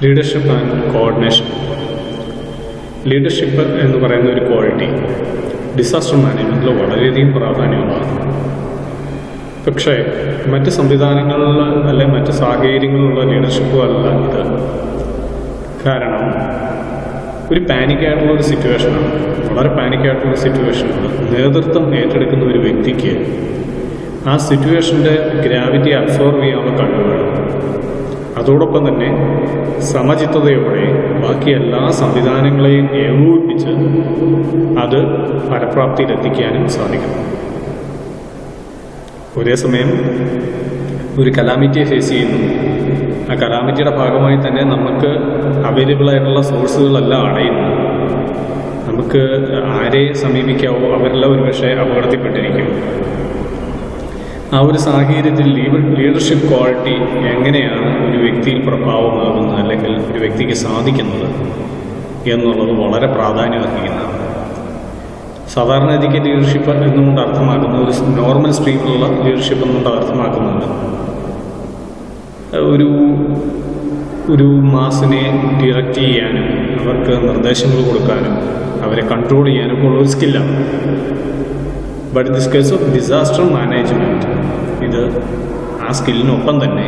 Leadership and coordination. Leadership എന്ന് പറയുന്ന ഒരു ക്വാളിറ്റി ഡിസാസ്റ്റർ മാനേജ്മെൻറ്റിൽ വളരെയധികം പ്രാധാന്യമുള്ളതാണ്. പക്ഷേ മറ്റ് സംവിധാനങ്ങളിൽ അല്ലെങ്കിൽ മറ്റ് സാഹചര്യങ്ങളിലുള്ള ലീഡർഷിപ്പുകളല്ല ഇത്. കാരണം ഒരു പാനിക്കായിട്ടുള്ളൊരു സിറ്റുവേഷനാണ്, വളരെ പാനിക്കായിട്ടുള്ളൊരു സിറ്റുവേഷനാണ്. നേതൃത്വം ഏറ്റെടുക്കുന്ന ഒരു വ്യക്തിക്ക് ആ സിറ്റുവേഷൻ്റെ ഗ്രാവിറ്റി അബ്സോർവ് ചെയ്യാനുള്ള കഴിവ് വേണം. അതോടൊപ്പം തന്നെ സമചിത്തതയോടെ ബാക്കി എല്ലാ സംവിധാനങ്ങളെയും ഏകോപിപ്പിച്ച് അത് ഫലപ്രാപ്തിയിലെത്തിക്കാനും സാധിക്കണം. ഒരേ സമയം ഒരു കലാമിറ്റിയെ ഫേസ് ചെയ്യുന്നു. ആ കലാമിറ്റിയുടെ ഭാഗമായി തന്നെ നമുക്ക് അവൈലബിൾ ആയിട്ടുള്ള സോഴ്സുകളെല്ലാം അടയുന്നു. നമുക്ക് ആരെ സമീപിക്കാവോ അവരെല്ലാം ഒരുപക്ഷെ അപകടത്തിൽപ്പെട്ടിരിക്കും. ആ ഒരു സാഹചര്യത്തിൽ ലീഡർഷിപ്പ് ക്വാളിറ്റി എങ്ങനെയാണ് ഒരു വ്യക്തിയിൽ പ്രഭാവമാകുന്നത് അല്ലെങ്കിൽ ഒരു വ്യക്തിക്ക് സാധിക്കുന്നത് എന്നുള്ളത് വളരെ പ്രാധാന്യം അർഹിക്കുന്നതാണ്. സാധാരണ രീതിക്ക് ലീഡർഷിപ്പ് എന്നുകൊണ്ട് അർത്ഥമാക്കുന്നത് ഒരു നോർമൽ സ്ട്രീമിലുള്ള ലീഡർഷിപ്പ് എന്നുകൊണ്ട് അർത്ഥമാക്കുന്നത് ഒരു മാസിനെ ഡിറക്റ്റ് ചെയ്യാനും അവർക്ക് നിർദ്ദേശങ്ങൾ കൊടുക്കാനും അവരെ കൺട്രോൾ ചെയ്യാനും ഉള്ള ഒരു സ്കില്ലാണ്. But in this case of disaster management ഇത് ആ സ്കില്ലിനൊപ്പം തന്നെ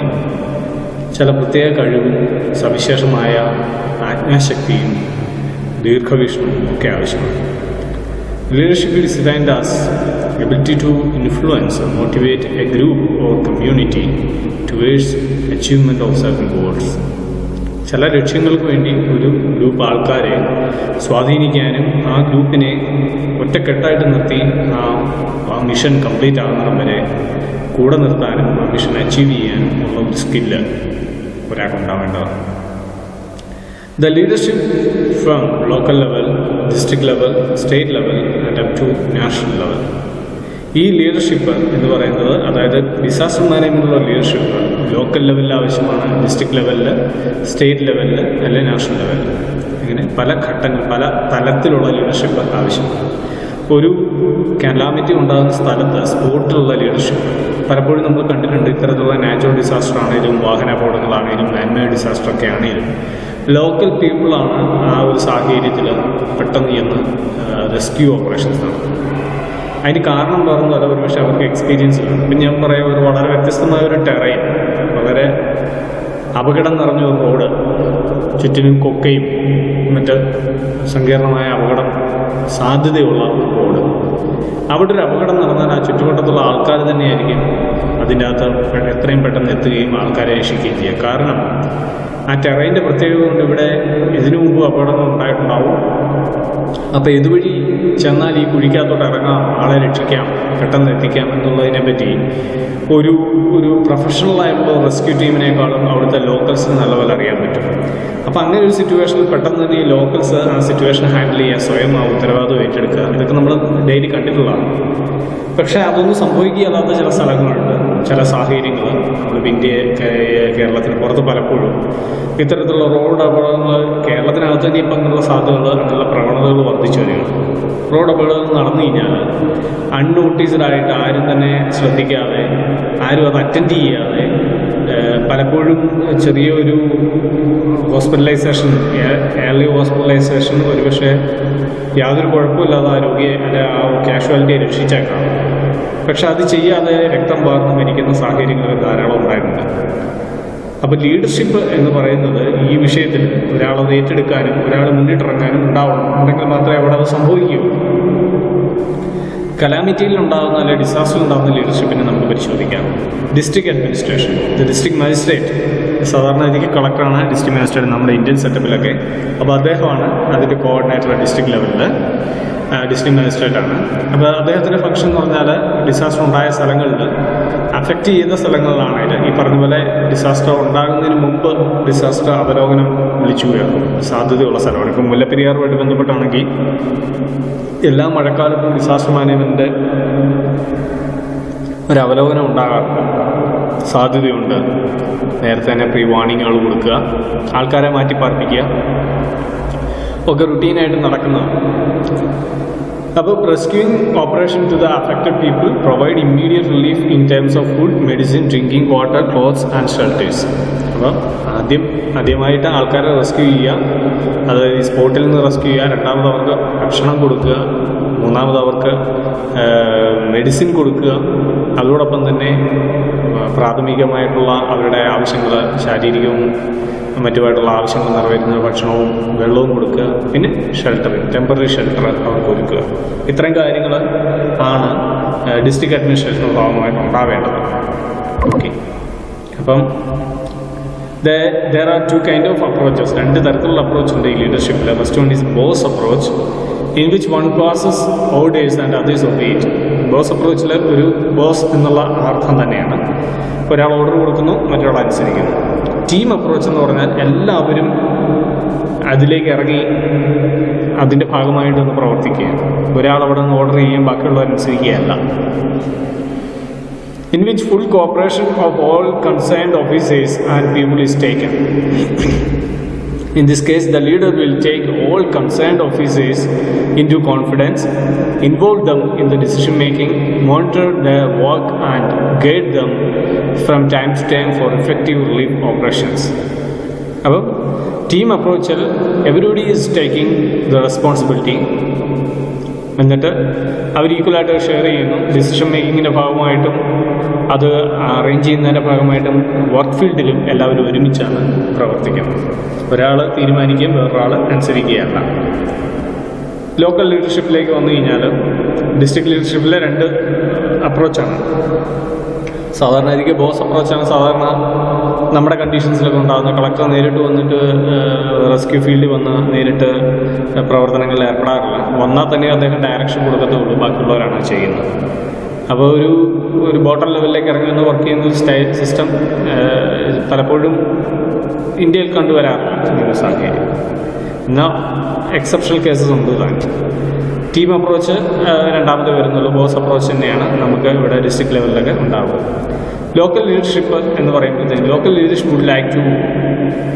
ചില പ്രത്യേക കഴിവും സവിശേഷമായ ആജ്ഞാശക്തിയും ദീർഘവീക്ഷണവും ഒക്കെ ആവശ്യമാണ്. Leadership is defined as ability to influence or motivate a group or community towards achievement of certain goals. ചില ലക്ഷ്യങ്ങൾക്ക് വേണ്ടി ഒരു ഗ്രൂപ്പ് ആൾക്കാരെ സ്വാധീനിക്കാനും ആ ഗ്രൂപ്പിനെ ഒറ്റക്കെട്ടായിട്ട് നിർത്തി ആ മിഷൻ കംപ്ലീറ്റ് ആകുന്നിടം വരെ കൂടെ നിർത്താനും ആ മിഷൻ അച്ചീവ് ചെയ്യാനും ഉള്ള ഒരു skill ഒരാൾക്കുണ്ടാവേണ്ടതാണ്. The leadership from local level, district level, state level and up to national level. ഈ ലീഡർഷിപ്പ് എന്ന് പറയുന്നത്, അതായത് ഡിസാസ്റ്റർ മാനേജ്മെൻറ്റിലുള്ള ലീഡർഷിപ്പ് ലോക്കൽ ലെവലിൽ ആവശ്യമാണ്, ഡിസ്ട്രിക്ട് ലെവലിൽ, സ്റ്റേറ്റ് ലെവലിൽ, അല്ലെങ്കിൽ നാഷണൽ ലെവലിൽ. ഇങ്ങനെ പല ഘട്ടങ്ങൾ, പല തലത്തിലുള്ള ലീഡർഷിപ്പ് ആവശ്യമാണ്. ഒരു കലാമിറ്റി ഉണ്ടാകുന്ന സ്ഥലത്ത് സ്പോട്ടിലുള്ള ലീഡർഷിപ്പ് പലപ്പോഴും നമ്മൾ കണ്ടിട്ടുണ്ട്. ഇത്തരത്തിലുള്ള നാച്ചുറൽ ഡിസാസ്റ്റർ ആണെങ്കിലും വാഹനാപകടങ്ങളാണെങ്കിലും മാൻമേഡ് ഡിസാസ്റ്റർ ഒക്കെ ആണെങ്കിലും ലോക്കൽ പീപ്പിളാണ് ആ ഒരു സാഹചര്യത്തിൽ പെട്ടെന്ന് ചെന്ന് റെസ്ക്യൂ ഓപ്പറേഷൻസ് നടത്തുന്നത്. അതിന് കാരണം പറഞ്ഞാൽ ഒരുപക്ഷെ അവർക്ക് എക്സ്പീരിയൻസ് വേണം. ഇപ്പം ഞാൻ പറയാം, ഒരു വളരെ വ്യത്യസ്തമായ ഒരു ടെറൈൻ, വളരെ അപകടം നിറഞ്ഞ ഒരു റോഡ്, ചുറ്റിനും കൊക്കയും മറ്റ് സങ്കീർണമായ അപകടം സാധ്യതയുള്ള റോഡ്. അവിടെ ഒരു അപകടം നടന്നാൽ ആ ചുറ്റുവട്ടത്തുള്ള ആൾക്കാർ തന്നെയായിരിക്കും അതിൻ്റെ അകത്ത് എത്രയും പെട്ടെന്ന് എത്തുകയും ആൾക്കാരെ രക്ഷിക്കുകയും ചെയ്യുക. കാരണം ആ ടെറൈൻ്റെ പ്രത്യേകത കൊണ്ട് ഇവിടെ ഇതിനു മുമ്പ് അപകടങ്ങൾ ഉണ്ടായിട്ടുണ്ടാവും. അപ്പോൾ ഇതുവഴി ചെന്നാൽ ഈ കുഴിക്കകത്തോട്ട് ഇറങ്ങാം, ആളെ രക്ഷിക്കാം, പെട്ടെന്ന് എത്തിക്കാം എന്നുള്ളതിനെ പറ്റി ഒരു പ്രൊഫഷണലായിട്ടുള്ള റെസ്ക്യൂ ടീമിനേക്കാളും അവിടുത്തെ ലോക്കൽസിന് നല്ലപോലെ അറിയാൻ പറ്റും. അപ്പോൾ അങ്ങനെ ഒരു സിറ്റുവേഷനിൽ പെട്ടെന്ന് തന്നെ ഈ ലോക്കൽസ് ആ സിറ്റുവേഷൻ ഹാൻഡിൽ ചെയ്യുക, സ്വയം ആ ഉത്തരവാദിത്വം ഏറ്റെടുക്കുക, ഇതൊക്കെ നമ്മൾ ഡെയിലി കണ്ടിട്ടുള്ളതാണ്. പക്ഷേ അതൊന്നും സംഭവിക്കുകയല്ലാത്ത ചില സ്ഥലങ്ങളുണ്ട്, ചില സാഹചര്യങ്ങൾ. നമ്മളിപ്പോൾ കേരളത്തിന് പുറത്ത് പലപ്പോഴും ഇത്തരത്തിലുള്ള റോഡ് അപകടങ്ങൾ കേരളത്തിനകത്ത് തന്നെ ഇപ്പം അങ്ങനെയുള്ള സാധ്യതകൾ, അങ്ങനെയുള്ള പ്രവണതകൾ വർദ്ധിച്ചു വരികയാണ്. റോഡ് അപകടങ്ങൾ നടന്നു കഴിഞ്ഞാൽ അൺനോട്ടീസ്ഡായിട്ട് ആരും തന്നെ ശ്രദ്ധിക്കാതെ, ആരും അത് അറ്റൻഡ് ചെയ്യാതെ, പലപ്പോഴും ചെറിയൊരു ഹോസ്പിറ്റലൈസേഷൻ, ഏർലി ഹോസ്പിറ്റലൈസേഷൻ ഒരുപക്ഷെ യാതൊരു കുഴപ്പമില്ലാതെ ആ രോഗിയെ ആ കാഷ്വാലിറ്റിയെ രക്ഷിച്ചേക്കാം. പക്ഷെ അത് ചെയ്യാതെ രക്തം വാർന്ന് മരിക്കുന്ന സാഹചര്യങ്ങൾ ധാരാളം ഉണ്ടായിട്ടുണ്ട്. അപ്പോൾ ലീഡർഷിപ്പ് എന്ന് പറയുന്നത് ഈ വിഷയത്തിൽ ഒരാളത് ഏറ്റെടുക്കാനും ഒരാൾ മുന്നിട്ടിറങ്ങാനും ഉണ്ടാവണം. ഉണ്ടെങ്കിൽ മാത്രമേ അവിടെ അത് സംഭവിക്കൂ. കലാമിറ്റിയിൽ ഉണ്ടാകുന്ന അല്ലെങ്കിൽ ഡിസാസ്റ്ററിൽ ഉണ്ടാകുന്ന ലീഡർഷിപ്പിനെ നമുക്ക് പരിശോധിക്കാം. ഡിസ്ട്രിക്ട് അഡ്മിനിസ്ട്രേഷൻ, ഡിസ്ട്രിക്ട് മജിസ്ട്രേറ്റ്, സാധാരണ രീതിക്ക് കളക്ടറാണ് ഡിസ്ട്രിക്ട് മജിസ്ട്രേറ്റ് നമ്മുടെ ഇന്ത്യൻ സെറ്റപ്പിലൊക്കെ. അപ്പോൾ അദ്ദേഹമാണ് അതിൻ്റെ കോർഡിനേറ്റർ ഡിസ്ട്രിക്ട് ലെവലിൽ, ഡിസ്ട്രിക്ട് മജിസ്ട്രേറ്റാണ്. അപ്പോൾ അദ്ദേഹത്തിൻ്റെ ഫംഗ്ഷൻ എന്ന് പറഞ്ഞാൽ ഡിസാസ്റ്റർ ഉണ്ടായ സ്ഥലങ്ങളിൽ അഫക്റ്റ് ചെയ്ത സ്ഥലങ്ങളിലാണെങ്കിൽ ഈ പറഞ്ഞ പോലെ ഡിസാസ്റ്റർ ഉണ്ടാകുന്നതിന് മുമ്പ് ഡിസാസ്റ്റർ അവലോകനം വിളിച്ചു കേൾക്കും സാധ്യതയുള്ള സ്ഥലമാണ്. ഇപ്പം മുല്ലപ്പെരിയാറുമായിട്ട് ബന്ധപ്പെട്ടാണെങ്കിൽ എല്ലാ മഴക്കാലത്തും ഡിസാസ്റ്റർ മാനേജ്മെൻറ്റിൻ്റെ ഒരു അവലോകനം ഉണ്ടാകാറുണ്ട്. സാധ്യതയുണ്ട്, നേരത്തെ തന്നെ പ്രീ വാർണിങ്ങുകൾ കൊടുക്കുക, ആൾക്കാരെ മാറ്റി പാർപ്പിക്കുക ഒക്കെ റുട്ടീനായിട്ട് നടക്കുന്നതാണ്. അപ്പോൾ rescuing operation to the affected people provide immediate relief in terms of food, medicine, drinking water, clothes and shelters. അപ്പോൾ ആദ്യമായിട്ട് ആൾക്കാരെ റെസ്ക്യൂ ചെയ്യുക, അതായത് ഈ സ്പോട്ടിൽ നിന്ന് റെസ്ക്യൂ ചെയ്യുക. രണ്ടാമത് അവർക്ക് ഭക്ഷണം കൊടുക്കുക. മൂന്നാമത് അവർക്ക് മെഡിസിൻ കൊടുക്കുക. അതോടൊപ്പം തന്നെ പ്രാഥമികമായിട്ടുള്ള അവരുടെ ആവശ്യങ്ങൾ, ശാരീരികവും മറ്റുമായിട്ടുള്ള ആവശ്യങ്ങൾ നിറവേറ്റുന്ന ഭക്ഷണവും വെള്ളവും കൊടുക്കുക. പിന്നെ ഷെൽട്ടറിങ്, ടെമ്പററി ഷെൽട്ടർ അവർക്ക് ഒരുക്കുക. ഇത്രയും കാര്യങ്ങൾ ആണ് ഡിസ്ട്രിക്ട് അഡ്മിനിസ്ട്രേഷൻ ഭാഗമായിട്ട് ഉണ്ടാവേണ്ടത്. ഓക്കെ, അപ്പം there are two kind of approaches. രണ്ട് തരത്തിലുള്ള അപ്രോച്ച് ഉണ്ട് ഈ ലീഡർഷിപ്പിൽ. First one is boss approach, in which one passes orders and others obey it. Boss അപ്രോച്ചിൽ ഒരു ബോസ് എന്നുള്ള അർത്ഥം തന്നെയാണ്. ഒരാൾ ഓർഡർ കൊടുക്കുന്നു, മറ്റൊരാൾ അനുസരിക്കുന്നു. ടീം അപ്രോച്ച് എന്ന് പറഞ്ഞാൽ എല്ലാവരും അതിലേക്ക് ഇറങ്ങി അതിൻ്റെ ഭാഗമായിട്ടൊന്ന് പ്രവർത്തിക്കുക. ഒരാൾ അവിടെ നിന്ന് ഓർഡർ ചെയ്യാൻ ബാക്കിയുള്ളവരനുസരിക്കുകയല്ല. In which full cooperation of all concerned officers and people is taken. In this case, the leader will take all concerned officers into confidence, involve them in the decision making, monitor their work and guide them from time to time for effective relief operations. അപ്പോൾ team അപ്രോച്ചിൽ everybody is taking the responsibility. എന്നിട്ട് അവർ ഈക്വലായിട്ട് share ചെയ്യുന്നു. Decision മേക്കിങ്ങിൻ്റെ ഭാഗമായിട്ടും അത് arrange ചെയ്യുന്നതിൻ്റെ ഭാഗമായിട്ടും work ഫീൽഡിലും എല്ലാവരും ഒരുമിച്ചാണ് പ്രവർത്തിക്കുന്നത്. ഒരാൾ തീരുമാനിക്കുകയും വേറൊരാൾ അനുസരിക്കുകയല്ല. ലോക്കൽ ലീഡർഷിപ്പിലേക്ക് വന്നു കഴിഞ്ഞാൽ ഡിസ്ട്രിക്ട് ലീഡർഷിപ്പിലെ രണ്ട് അപ്രോച്ചാണ്. സാധാരണ രീതിക്ക് ബോസ് അപ്രോച്ചാണ് സാധാരണ നമ്മുടെ കണ്ടീഷൻസിലൊക്കെ ഉണ്ടാകുന്ന. കളക്ടർ നേരിട്ട് വന്നിട്ട് റെസ്ക്യൂ ഫീൽഡിൽ വന്ന് നേരിട്ട് പ്രവർത്തനങ്ങളിൽ ഏർപ്പെടാറില്ല. വന്നാൽ തന്നെ അദ്ദേഹം ഡയറക്ഷൻ കൊടുക്കത്തുള്ളൂ, ബാക്കിയുള്ളവരാണ് ചെയ്യുന്നത്. അപ്പോൾ ഒരു ബോട്ടം ലെവലിലേക്ക് ഇറങ്ങി വന്ന് വർക്ക് ചെയ്യുന്ന ഒരു സിസ്റ്റം പലപ്പോഴും ഇന്ത്യയിൽ കണ്ടുവരാറില്ല സാഹചര്യം. എന്നാൽ എക്സെപ്ഷണൽ കേസസ് ഉണ്ട് താൻ. ടീം അപ്രോച്ച് രണ്ടാമത് വരുന്നുള്ളൂ. ബോസ് അപ്രോച്ച് തന്നെയാണ് നമുക്ക് ഇവിടെ ഡിസ്ട്രിക്ട് ലെവലിലൊക്കെ ഉണ്ടാവുക. ലോക്കൽ ലീഡർഷിപ്പ് എന്ന് പറയുമ്പോഴത്തേക്കും local leadership would like to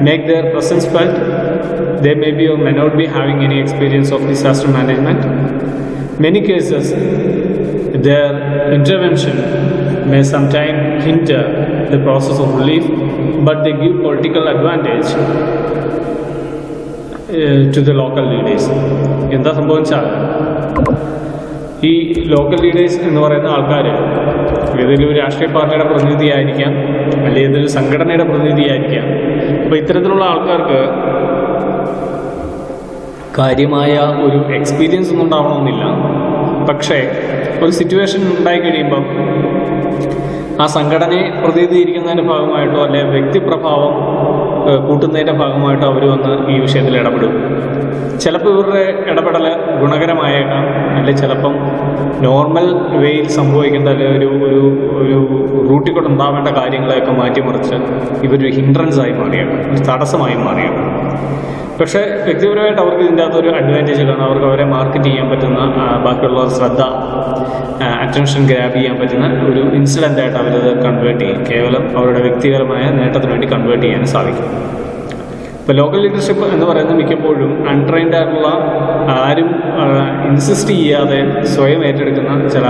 make their presence felt. They may be or may not be having any experience of disaster management. Many cases their intervention may sometimes hinder the process of relief, but they give political advantage to the local leaders. എന്താ സംഭവിച്ചാൽ ഈ local leaders എന്ന് പറയുന്ന ആൾക്കാർ ഏതെങ്കിലും ഒരു രാഷ്ട്രീയ പാർട്ടിയുടെ പ്രതിനിധിയായിരിക്കാം, അല്ലെങ്കിൽ ഏതൊരു സംഘടനയുടെ പ്രതിനിധിയായിരിക്കാം. അപ്പോൾ ഇത്തരത്തിലുള്ള ആൾക്കാർക്ക് കാര്യമായ ഒരു എക്സ്പീരിയൻസ് ഒന്നും ഉണ്ടാവണമെന്നില്ല. പക്ഷേ ഒരു സിറ്റുവേഷൻ ഉണ്ടായി കഴിയുമ്പം ആ സംഘടനയെ പ്രതിനിധീകരിക്കുന്നതിൻ്റെ ഭാഗമായിട്ടോ അല്ലെങ്കിൽ വ്യക്തിപ്രഭാവം കൂട്ടുന്നതിൻ്റെ ഭാഗമായിട്ടോ അവർ വന്ന് ഈ വിഷയത്തിൽ ഇടപെടും. ചിലപ്പോൾ ഇവരുടെ ഇടപെടൽ ഗുണകരമായേക്കാം, അല്ലെങ്കിൽ ചിലപ്പം നോർമൽ വേയിൽ സംഭവിക്കേണ്ട ഒരു റൂട്ടിൽ കൂടെ ഉണ്ടാവേണ്ട കാര്യങ്ങളെയൊക്കെ മാറ്റിമറിച്ച് ഇവരൊരു ഹിൻഡ്രൻസായി മാറിയേക്കാം, ഒരു തടസ്സമായി മാറിയേക്കാം. പക്ഷേ വ്യക്തിപരമായിട്ട് അവർക്ക് ഇതിൻ്റെ അകത്തൊരു അഡ്വാൻറ്റേജ് കാണാം. അവർക്ക് അവരെ മാർക്കറ്റ് ചെയ്യാൻ പറ്റുന്ന, ബാക്കിയുള്ള ശ്രദ്ധ, അറ്റൻഷൻ ഗ്രാബ് ചെയ്യാൻ പറ്റുന്ന ഒരു ഇൻസിഡൻ്റായിട്ട് അവരത് കൺവേർട്ട് ചെയ്യും. കേവലം അവരുടെ വ്യക്തിപരമായ നേട്ടത്തിന് വേണ്ടി കൺവേർട്ട് ചെയ്യാൻ സാധിക്കും. ഇപ്പോൾ ലോക്കൽ ലീഡർഷിപ്പ് എന്ന് പറയുന്നത് മിക്കപ്പോഴും അൺട്രെയിൻഡ് ആയിട്ടുള്ള, ആരും ഇൻസിസ്റ്റ് ചെയ്യാതെ സ്വയം ഏറ്റെടുക്കുന്ന ചില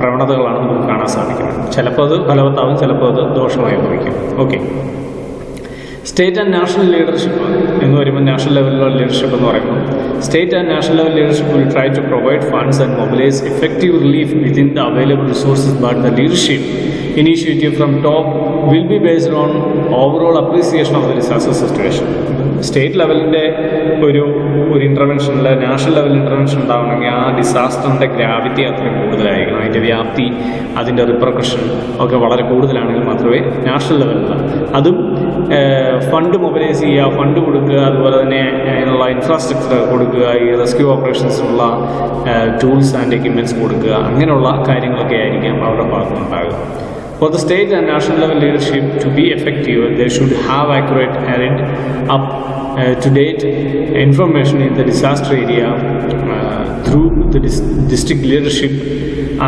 പ്രവണതകളാണ് നമുക്ക് കാണാൻ സാധിക്കുന്നത്. ചിലപ്പോൾ അത് ഫലവത്താവും, ചിലപ്പോൾ അത് ദോഷമായി ഭവിക്കും. Okay, state and national leadership എന്ന് വരുമ്പോൾ നാഷണൽ ലെവലിലുള്ള ലീഡർഷിപ്പ് എന്ന് പറയുമ്പോൾ state and national level leadership will try to provide funds and mobilise effective relief within the available resources, but the leadership initiative from top will be based on overall appreciation of the disaster situation. State ലെവലിൻ്റെ ഒരു ഇൻ്റർവെൻഷനിൽ national level intervention ഉണ്ടാവണമെങ്കിൽ ആ ഡിസാസ്റ്ററിൻ്റെ gravity അത്രയും കൂടുതലായിരിക്കണം. അതിൻ്റെ വ്യാപ്തി, അതിൻ്റെ റിപ്രക്കഷൻ ഒക്കെ വളരെ കൂടുതലാണെങ്കിൽ മാത്രമേ നാഷണൽ ലെവലിൽ അതും ഫണ്ട് മൊബിലൈസ് ചെയ്യുക, ഫണ്ട് കൊടുക്കുക, അതുപോലെ തന്നെ അതിനുള്ള ഇൻഫ്രാസ്ട്രക്ചർ കൊടുക്കുക, ഈ റെസ്ക്യൂ ഓപ്പറേഷൻസിനുള്ള ടൂൾസ് ആൻഡ് എക്യുപ്മെൻറ്റ്സ് കൊടുക്കുക, അങ്ങനെയുള്ള കാര്യങ്ങളൊക്കെ ആയിരിക്കാം അവരുടെ ഭാഗത്തുനിന്നുണ്ടാകുക. For the state and national level leadership to be effective, they should have accurate and up-to-date information in the disaster area through the district leadership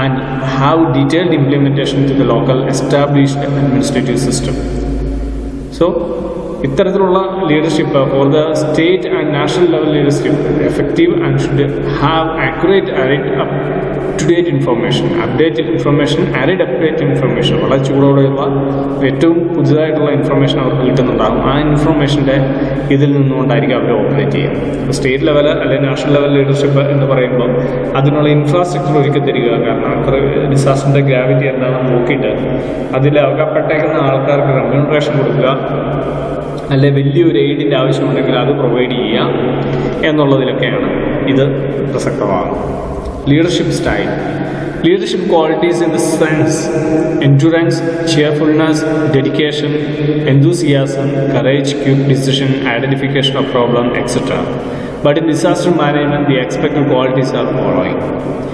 and have detailed implementation to the local established administrative system. So, ഇത്തരത്തിലുള്ള leadership for the state and national level leadership effective and should have accurate up to date information, updated information, update information, വളരെ ചൂടോടെയുള്ള ഏറ്റവും പുതുതായിട്ടുള്ള information അവർക്ക് കിട്ടുന്നുണ്ടാകും. ആ ഇൻഫർമേഷൻ്റെ ഇതിൽ നിന്നുകൊണ്ടായിരിക്കും അവർ operate ചെയ്യുന്നത്. State level അല്ലെങ്കിൽ national level leadership എന്ന് പറയുമ്പോൾ അതിനുള്ള ഇൻഫ്രാസ്ട്രക്ചർ ഒരുക്കി തരിക. കാരണം അത്ര ഡിസാസ്റ്ററിൻ്റെ ഗ്രാവിറ്റി എന്താണെന്ന് നോക്കിയിട്ട് അതിൽ അകപ്പെട്ടേക്കുന്ന ആൾക്കാർക്ക് റെമ്യൂണറേഷൻ കൊടുക്കുക, അല്ലെ വലിയൊരു എയ്ഡിൻ്റെ ആവശ്യമുണ്ടെങ്കിൽ അത് പ്രൊവൈഡ് ചെയ്യുക എന്നുള്ളതിലൊക്കെയാണ് ഇത് പ്രസക്തമാകുന്നത്. Leadership style, leadership qualities in the sense endurance, cheerfulness, dedication, enthusiasm, courage, quick decision, identification of problem, etc. But in disaster management the expected qualities are following.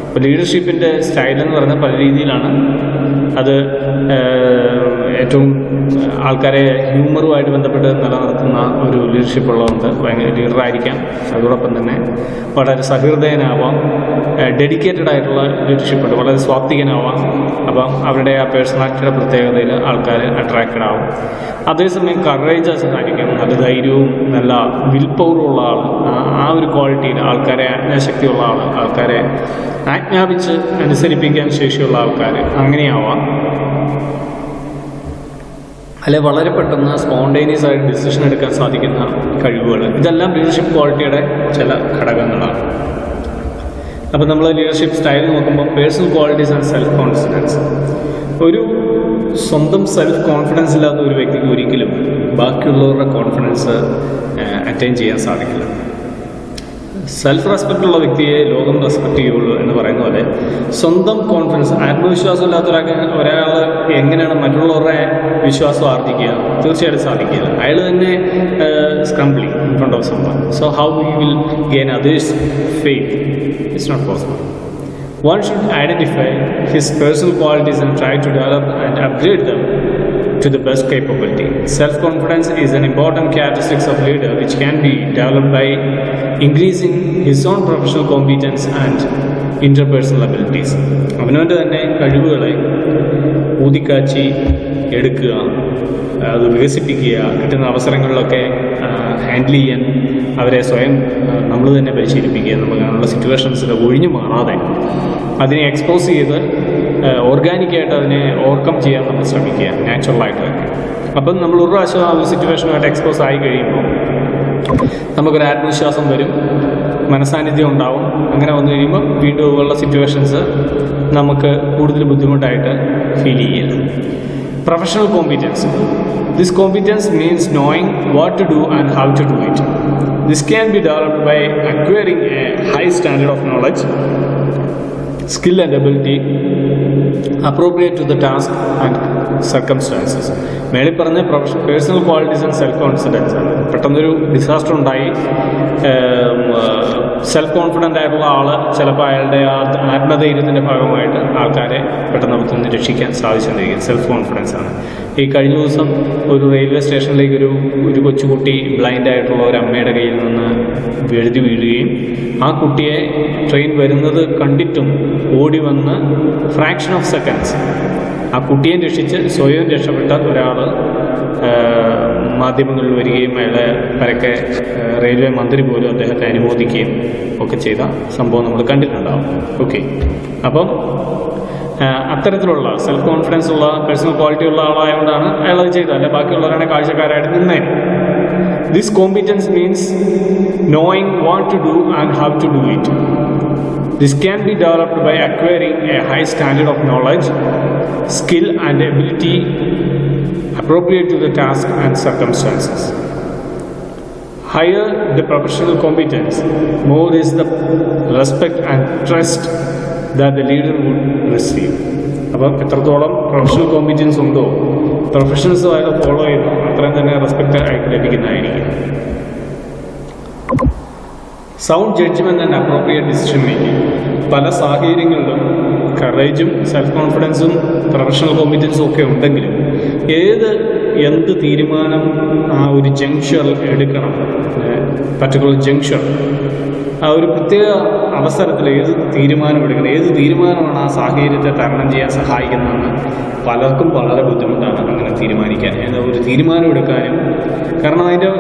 ഇപ്പോൾ ലീഡർഷിപ്പിൻ്റെ സ്റ്റൈൽ എന്ന് പറയുന്നത് പല രീതിയിലാണ്. അത് ഏറ്റവും ആൾക്കാരെ ഹ്യൂമറുമായിട്ട് ബന്ധപ്പെട്ട് നിലനിർത്തുന്ന ഒരു ലീഡർഷിപ്പ് ഉള്ളതുകൊണ്ട് ഭയങ്കര ലീഡറായിരിക്കാം. അതോടൊപ്പം തന്നെ വളരെ സഹൃദയനാവാം, ഡെഡിക്കേറ്റഡ് ആയിട്ടുള്ള ലീഡർഷിപ്പ് ഉണ്ട്, വളരെ സ്വാത്വികനാവാം. അപ്പം അവരുടെ ആ പേഴ്സണാലിറ്റിയുടെ പ്രത്യേകതയിൽ ആൾക്കാർ അട്രാക്റ്റഡ് ആവും. അതേസമയം കറേജസ് ആയിരിക്കും, നല്ല ധൈര്യവും നല്ല വിൽ പവറും ഉള്ള ആൾ. ആ ഒരു ക്വാളിറ്റിയിൽ ആൾക്കാരെ, ആജ്ഞാശക്തിയുള്ള ആൾ, ആൾക്കാരെ ആജ്ഞാപിച്ച് അനുസരിപ്പിക്കാൻ ശേഷിയുള്ള ആൾക്കാർ അങ്ങനെയാവാം. അല്ലെ വളരെ പെട്ടെന്ന് സ്പോണ്ടേനിയസ് ആയിട്ട് ഡിസിഷൻ എടുക്കാൻ സാധിക്കുന്ന കഴിവുകൾ, ഇതെല്ലാം ലീഡർഷിപ്പ് ക്വാളിറ്റിയുടെ ചില ഘടകങ്ങളാണ്. അപ്പോൾ നമ്മൾ ലീഡർഷിപ്പ് സ്റ്റൈൽ നോക്കുമ്പോൾ personal qualities and self confidence. ഒരു സ്വന്തം സെൽഫ് കോൺഫിഡൻസ് ഇല്ലാത്ത ഒരു വ്യക്തിക്ക് ഒരിക്കലും ബാക്കിയുള്ളവരുടെ കോൺഫിഡൻസ് അറ്റൈൻ ചെയ്യാൻ സാധിക്കില്ല. സെൽഫ് റെസ്പെക്റ്റ് ഉള്ള വ്യക്തിയെ ലോകം റെസ്പെക്റ്റ് ചെയ്യുള്ളൂ എന്ന് പറയുന്ന പോലെ സ്വന്തം കോൺഫിഡൻസ്, ആത്മവിശ്വാസം ഇല്ലാത്ത ഒരാൾ എങ്ങനെയാണ് മറ്റുള്ളവരുടെ വിശ്വാസം ആർജിക്കുക? തീർച്ചയായിട്ടും സാധിക്കില്ല. അയാൾ തന്നെ scramble in front of someone. So how he will gain others faith? It's not possible. One should identify his personal qualities and try to develop and upgrade them to the best capability. Self-confidence is an important characteristic of leader which can be developed by increasing his own professional competence and interpersonal abilities. അവനവൻ്റെ തന്നെ കഴിവുകളെ ഊതിക്കാച്ചി എടുക്കുക, അത് വികസിപ്പിക്കുക, കിട്ടുന്ന അവസരങ്ങളിലൊക്കെ handle ചെയ്യാൻ അവരെ സ്വയം നമ്മൾ തന്നെ പരിശീലിപ്പിക്കുക. നമുക്ക് അങ്ങനെയുള്ള സിറ്റുവേഷൻസിൽ ഒഴിഞ്ഞു മാറാതെ അതിനെ എക്സ്പോസ് ചെയ്ത് ഓർഗാനിക്കായിട്ട് അതിനെ ഓവർകം ചെയ്യാൻ നമ്മൾ ശ്രമിക്കുക, നാച്ചുറലായിട്ടൊക്കെ. അപ്പം നമ്മൾ ഒരു പ്രാവശ്യം ആ ഒരു സിറ്റുവേഷനുമായിട്ട് എക്സ്പോസ് ആയി കഴിയുമ്പോൾ നമുക്കൊരു ആത്മവിശ്വാസം വരും, മനസാന്നിധ്യം ഉണ്ടാവും. അങ്ങനെ വന്നു കഴിയുമ്പോൾ വീണ്ടും ഉള്ള സിറ്റുവേഷൻസ് നമുക്ക് കൂടുതൽ ബുദ്ധിമുട്ടായിട്ട് ഫീൽ ചെയ്യില്ല. Professional competence. This competence means knowing what to do and how to do it. This can be developed by acquiring a high standard of knowledge, skill and ability appropriate to the task and circumstances. മേളിൽ പറഞ്ഞ personal qualities and self confidence ആണ്. പെട്ടെന്നൊരു disaster ഉണ്ടായി, self confident ആയിട്ടുള്ള ആൾ ചിലപ്പോൾ അയാളുടെ ആ ആത്മധൈര്യത്തിൻ്റെ ഭാഗമായിട്ട് ആൾക്കാരെ പെട്ടെന്ന് നിന്ന് രക്ഷിക്കാൻ സാധിച്ചുകൊണ്ടിരിക്കും. സെൽഫ് കോൺഫിഡൻസ് ആണ്. ഈ കഴിഞ്ഞ ദിവസം ഒരു റെയിൽവേ സ്റ്റേഷനിലേക്ക് ഒരു കൊച്ചുകുട്ടി ബ്ലൈൻഡ് ആയിട്ടുള്ള ഒരു അമ്മയുടെ കയ്യിൽ നിന്ന് എഴുതി വീഴുകയും ആ കുട്ടിയെ ട്രെയിൻ വരുന്നത് കണ്ടിട്ടും ഓടി വന്ന് ഫ്രാക്ഷൻ ഓഫ് സെക്കൻഡ്സ് ആ കുട്ടിയെ രക്ഷിച്ച് സ്വയം രക്ഷപ്പെട്ട ഒരാൾ മാധ്യമങ്ങളിൽ വരികയും അയാളെ പരക്കെ റെയിൽവേ മന്ത്രി പോലും അദ്ദേഹത്തെ അനുമോദിക്കുകയും ഒക്കെ ചെയ്ത സംഭവം നമ്മൾ കണ്ടിട്ടുണ്ടാവും. ഓക്കെ, അപ്പം അത്തരത്തിലുള്ള സെൽഫ് കോൺഫിഡൻസ് ഉള്ള പേഴ്സണൽ ക്വാളിറ്റി ഉള്ള ആളായതുകൊണ്ടാണ് അയാൾ അത് ചെയ്തത്. അല്ലെ ബാക്കിയുള്ളവരാണ് കാഴ്ചക്കാരായിട്ട് നിന്നേനെ. This competence means knowing what to do and how to do it. This can be developed by acquiring a high standard of knowledge, skill and ability appropriate to the task and circumstances. Higher the professional competence, more is the respect and trust that the leader would receive. അപ്പം എത്രത്തോളം professional competence ഉണ്ടോ, professionals അയാൾ follow ചെയ്യുന്നു, അത്രയും തന്നെ respect അയാൾക്ക് ലഭിക്കുന്നതായിരിക്കും. Sound judgment and appropriate decision making. പല സാഹചര്യങ്ങളിലും കറേജും സെൽഫ് കോൺഫിഡൻസും പ്രൊഫഷണൽ കോമ്പറ്റൻസും ഒക്കെ ഉണ്ടെങ്കിലും എന്ത് തീരുമാനം ആ ഒരു ജംഗ്ഷൻ എടുക്കണം, പർട്ടിക്കുലർ ജംഗ്ഷൻ ആ ഒരു പ്രത്യേക അവസരത്തിൽ ഏത് തീരുമാനമെടുക്കണം, ഏത് തീരുമാനമാണ് ആ സാഹചര്യത്തെ തരണം ചെയ്യാൻ സഹായിക്കുന്നതെന്ന് പലർക്കും വളരെ ബുദ്ധിമുട്ടാണ് അങ്ങനെ തീരുമാനിക്കാൻ, ഒരു തീരുമാനമെടുക്കാനും. കാരണം അതിൻ്റെ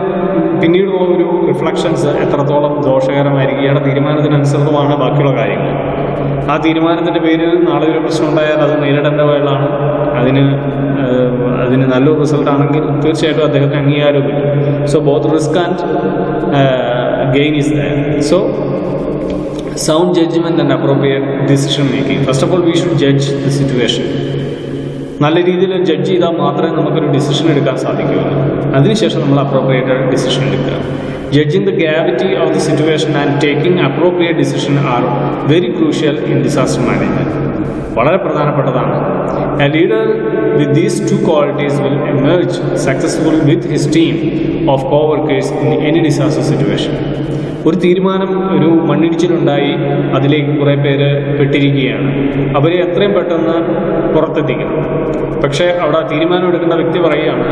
പിന്നീടുള്ള ഒരു റിഫ്ലക്ഷൻസ് എത്രത്തോളം ദോഷകരമായിരിക്കും, ഇയാളുടെ തീരുമാനത്തിനനുസൃതമാണ് ബാക്കിയുള്ള കാര്യങ്ങൾ. ആ തീരുമാനത്തിൻ്റെ പേരിൽ നാളെ ഒരു പ്രശ്നം ഉണ്ടായാൽ അത് നേരിടേണ്ടവയാണ്. അതിന് നല്ലൊരു റിസൾട്ട് ആണെങ്കിൽ തീർച്ചയായിട്ടും അദ്ദേഹത്തിന് അംഗീകാരവും കിട്ടും. So both risk and gain is there. So sound judgment and appropriate decision making. First of all, we should judge the situation. നല്ല രീതിയിൽ ജഡ്ജ് ചെയ്താൽ മാത്രമേ നമുക്കൊരു ഡിസിഷൻ എടുക്കാൻ സാധിക്കുകയുള്ളൂ. അതിനുശേഷം നമ്മൾ അപ്രോപ്രിയേറ്റ് ഡിസിഷൻ എടുക്കുക. Judging the gravity of the situation and taking appropriate decision are very crucial in disaster management. വളരെ പ്രധാനപ്പെട്ടതാണ്. A leader with these two qualities will emerge successful with his team of coworkers in any disaster situation. ഒരു തീരുമാനം, ഒരു മണ്ണിടിച്ചിലുണ്ടായി, അതിലേക്ക് കുറേ പേര് പെട്ടിരിക്കുകയാണ്. അവരെ എത്രയും പെട്ടെന്ന് പുറത്തെത്തിക്കണം. പക്ഷേ അവിടെ തീരുമാനം എടുക്കേണ്ട വ്യക്തി പറയുകയാണ്,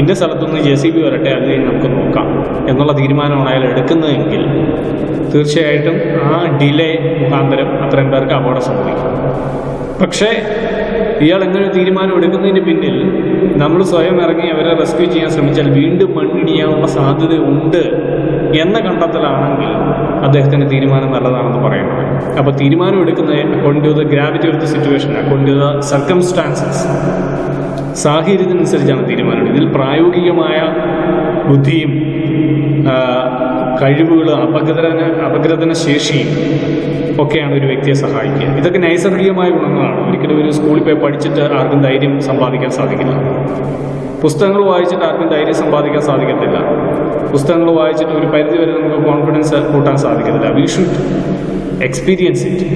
ഇന്ന സ്ഥലത്തുനിന്ന് JCB വരട്ടെ, അത് കഴിഞ്ഞ് നമുക്ക് നോക്കാം എന്നുള്ള തീരുമാനമാണ് അയാൾ എടുക്കുന്നതെങ്കിൽ തീർച്ചയായിട്ടും ആ ഡിലേ മുഖാന്തരം അത്രയും പേർക്ക് അപകടം സംഭവിക്കും. പക്ഷേ ഇയാൾ എങ്ങനെ തീരുമാനം എടുക്കുന്നതിന് പിന്നിൽ നമ്മൾ സ്വയം ഇറങ്ങി അവരെ റെസ്ക്യൂ ചെയ്യാൻ ശ്രമിച്ചാൽ വീണ്ടും മണ്ണിടിയാനുള്ള സാധ്യത ഉണ്ട് എന്ന കണ്ടെത്തലാണെങ്കിൽ അദ്ദേഹത്തിൻ്റെ തീരുമാനം നല്ലതാണെന്ന് പറയുന്നത്. അപ്പോൾ തീരുമാനം എടുക്കുന്നത് according to the gravity of the situation, according to the circumstances, സാഹചര്യത്തിനനുസരിച്ചാണ് തീരുമാനം. ഇതിൽ പ്രായോഗികമായ ബുദ്ധിയും കഴിവുകളും അപഗ്രഥന ശേഷിയും ഒക്കെയാണ് ഒരു വ്യക്തിയെ സഹായിക്കുക. ഇതൊക്കെ നൈസർഗികമായ ഗുണങ്ങളാണ്. ഒരിക്കലും ഒരു സ്കൂളിൽ പോയി പഠിച്ചിട്ട് ആർക്കും ധൈര്യം സമ്പാദിക്കാൻ സാധിക്കില്ല. പുസ്തകങ്ങൾ വായിച്ചിട്ട് ആർക്കും ധൈര്യം സമ്പാദിക്കാൻ സാധിക്കത്തില്ല. പുസ്തകങ്ങൾ വായിച്ചിട്ട് ഒരു പരിധി വരെ നമുക്ക് കോൺഫിഡൻസ് കൂട്ടാൻ സാധിക്കത്തില്ല. We should experience it.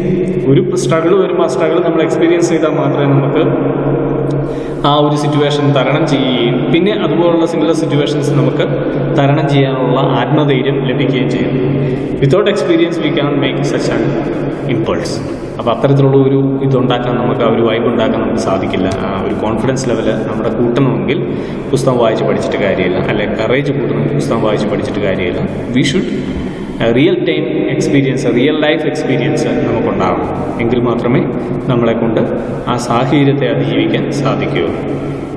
ഒരു സ്ട്രഗിൾ വരുമ്പോൾ ആ സ്ട്രഗിൾ നമ്മൾ എക്സ്പീരിയൻസ് ചെയ്താൽ മാത്രമേ നമുക്ക് ആ ഒരു സിറ്റുവേഷൻ തരണം ചെയ്യുകയും പിന്നെ അതുപോലുള്ള സിമിലർ സിറ്റുവേഷൻസ് നമുക്ക് തരണം ചെയ്യാനുള്ള ആത്മധൈര്യം ലഭിക്കുകയും ചെയ്യും. Without experience we can make such an impulse. അപ്പോൾ അത്തരത്തിലുള്ള ഒരു ഇതുണ്ടാക്കാൻ നമുക്ക്, ആ ഒരു വൈബ് ഉണ്ടാക്കാൻ നമുക്ക് സാധിക്കില്ല. ആ ഒരു കോൺഫിഡൻസ് ലെവല് നമ്മുടെ കൂട്ടണമെങ്കിൽ പുസ്തകം വായിച്ച് പഠിച്ചിട്ട് കാര്യമില്ല, അല്ലെങ്കിൽ കറേജ് കൂട്ടണമെങ്കിൽ പുസ്തകം വായിച്ച് പഠിച്ചിട്ട് കാര്യമില്ല. We should real time experience, real life experience നമുക്കുണ്ടാകണം. എങ്കിൽ മാത്രമേ നമ്മളെ കൊണ്ട് ആ സാഹചര്യത്തെ അതിജീവിക്കാൻ സാധിക്കുകയുള്ളൂ.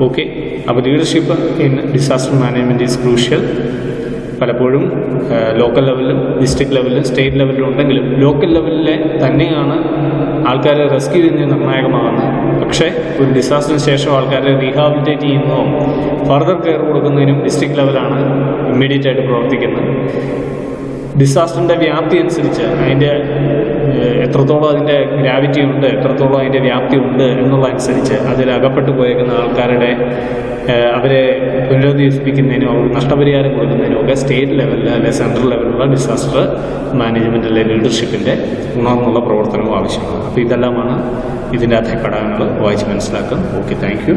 ഓക്കെ, അപ്പോൾ leadership in disaster management is crucial. പലപ്പോഴും ലോക്കൽ ലെവലിലും ഡിസ്ട്രിക്ട് ലെവലിലും സ്റ്റേറ്റ് ലെവലിലും ഉണ്ടെങ്കിലും ലോക്കൽ ലെവലിലെ തന്നെയാണ് ആൾക്കാരെ റെസ്ക്യൂ ചെയ്യുന്നത് നിർണായകമാകുന്നത്. പക്ഷേ ഒരു ഡിസാസ്റ്ററിന് ശേഷം ആൾക്കാരെ റീഹാബിലിറ്റേറ്റ് ചെയ്യുന്നതും ഫർദർ കെയർ കൊടുക്കുന്നതിനും ഡിസ്ട്രിക്ട് ലെവലാണ് ഇമ്മീഡിയറ്റ് ആയിട്ട് പ്രവർത്തിക്കുന്നത്. ഡിസാസ്റ്ററിൻ്റെ വ്യാപ്തി അനുസരിച്ച് അതിൻ്റെ എത്രത്തോളം അതിൻ്റെ ഗ്രാവിറ്റി ഉണ്ട്, എത്രത്തോളം അതിൻ്റെ വ്യാപ്തി ഉണ്ട് എന്നുള്ളതനുസരിച്ച് അതിൽ അകപ്പെട്ടു പോയേക്കുന്ന ആൾക്കാരുടെ അവരെ പുനരുദ്ധരിപ്പിക്കുന്നതിനും അവർ നഷ്ടപരിഹാരം കൊടുക്കുന്നതിനും ഒക്കെ സ്റ്റേറ്റ് ലെവലിൽ അല്ലെങ്കിൽ സെൻട്രൽ ലെവലിലുള്ള ഡിസാസ്റ്റർ മാനേജ്മെൻറ്റിലെ ലീഡർഷിപ്പിൻ്റെ ഉണർന്നുള്ള പ്രവർത്തനവും ആവശ്യമാണ്. അപ്പോൾ ഇതെല്ലാമാണ് ഇതിൻ്റെ അധിക ഘടകങ്ങൾ വായിച്ച് മനസ്സിലാക്കുക. Okay, thank you.